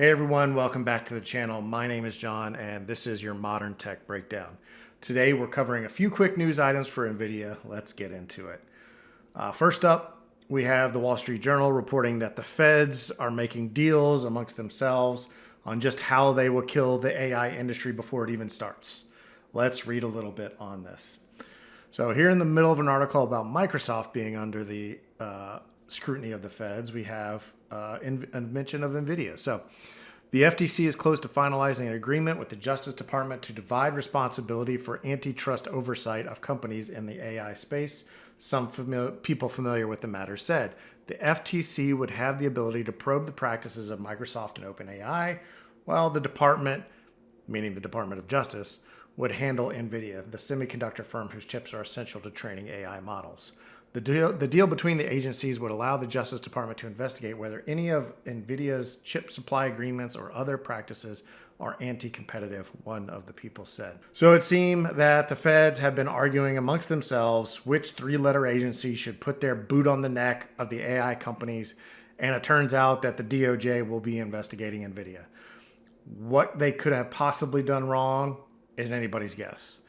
Hey everyone, welcome back to the channel. My name is John and this is your Modern Tech Breakdown. Today we're covering a few quick news items for Nvidia. Let's get into it. First up, we have the Wall Street Journal reporting that the feds are making deals amongst themselves on just how they will kill the AI industry before it even starts. Let's read a little bit on this. So here in the middle of an article about Microsoft being under the scrutiny of the feds, we have a mention of Nvidia. So the FTC is close to finalizing an agreement with the Justice Department to divide responsibility for antitrust oversight of companies in the AI space. Some people familiar with the matter said the FTC would have the ability to probe the practices of Microsoft and OpenAI, while the department, meaning the Department of Justice, would handle Nvidia, the semiconductor firm whose chips are essential to training AI models. The deal between the agencies would allow the Justice Department to investigate whether any of Nvidia's chip supply agreements or other practices are anti-competitive, one of the people said. So it seemed that the feds have been arguing amongst themselves which three-letter agency should put their boot on the neck of the AI companies, and it turns out that the DOJ will be investigating Nvidia. What they could have possibly done wrong is anybody's guess.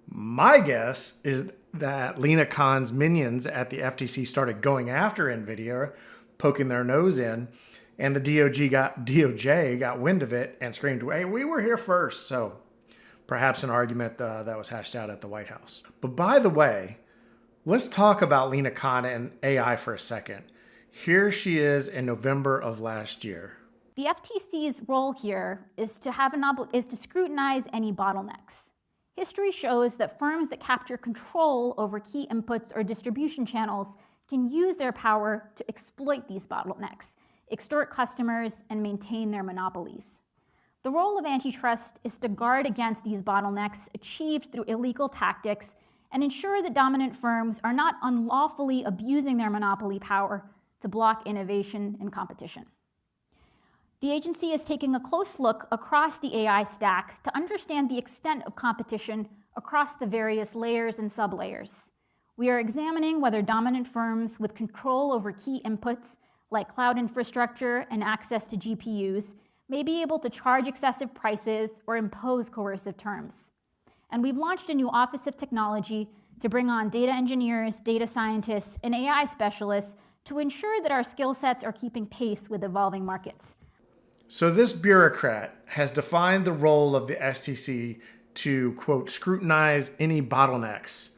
My guess is that Lina Khan's minions at the FTC started going after Nvidia, poking their nose in, and the DOJ got wind of it and screamed, "Hey, we were here first." So perhaps an argument that was hashed out at the White House. But by the way, let's talk about Lina Khan and AI for a second. Here she is in November of last year. The FTC's role here is to scrutinize any bottlenecks. History shows that firms that capture control over key inputs or distribution channels can use their power to exploit these bottlenecks, extort customers, and maintain their monopolies. The role of antitrust is to guard against these bottlenecks achieved through illegal tactics and ensure that dominant firms are not unlawfully abusing their monopoly power to block innovation and competition. The agency is taking a close look across the AI stack to understand the extent of competition across the various layers and sublayers. We are examining whether dominant firms with control over key inputs like cloud infrastructure and access to GPUs may be able to charge excessive prices or impose coercive terms. And we've launched a new Office of Technology to bring on data engineers, data scientists, and AI specialists to ensure that our skill sets are keeping pace with evolving markets. So this bureaucrat has defined the role of the SEC to, quote, scrutinize any bottlenecks,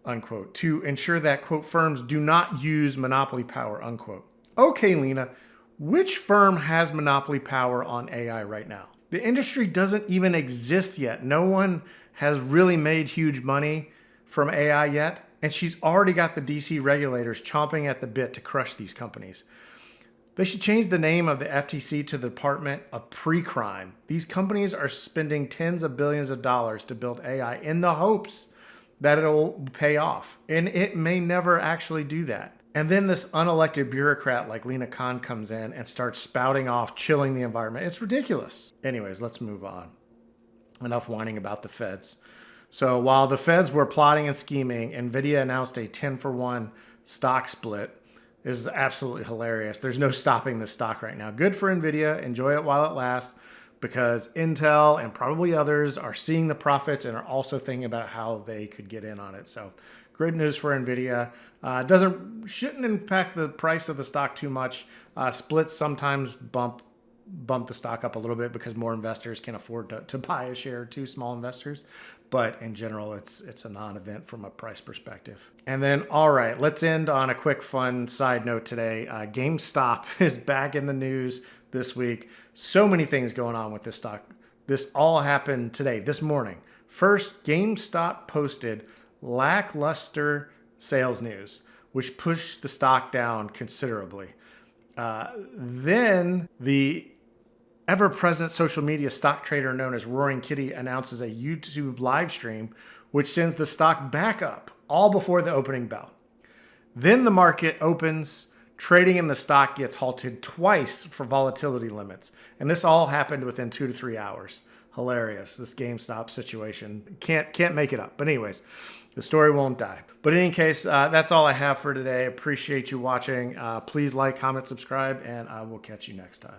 unquote, to ensure that, quote, firms do not use monopoly power, unquote. Okay, Lina, which firm has monopoly power on AI right now? The industry doesn't even exist yet. No one has really made huge money from AI yet, and she's already got the DC regulators chomping at the bit to crush these companies. They should change the name of the FTC to the Department of Pre-Crime. These companies are spending tens of billions of dollars to build AI in the hopes that it'll pay off. And it may never actually do that. And then this unelected bureaucrat like Lina Khan comes in and starts spouting off, chilling the environment. It's ridiculous. Anyways, let's move on. Enough whining about the feds. So while the feds were plotting and scheming, Nvidia announced a 10-for-1 stock split. This is absolutely hilarious. There's no stopping this stock right now. Good for Nvidia. Enjoy it while it lasts, because Intel and probably others are seeing the profits and are also thinking about how they could get in on it. So great news for Nvidia. Shouldn't impact the price of the stock too much. Splits sometimes bump the stock up a little bit because more investors can afford to buy a share to small investors. But in general, it's a non-event from a price perspective. And then, all right, let's end on a quick fun side note today. GameStop is back in the news this week. So many things going on with this stock. This all happened today, this morning. First, GameStop posted lackluster sales news, which pushed the stock down considerably. Then the ever-present social media stock trader known as Roaring Kitty announces a YouTube live stream, which sends the stock back up, all before the opening bell. Then the market opens, trading in the stock gets halted twice for volatility limits. And this all happened within 2 to 3 hours. Hilarious, this GameStop situation. Can't make it up. But anyways, the story won't die. But in any case, that's all I have for today. Appreciate you watching. Please like, comment, subscribe, and I will catch you next time.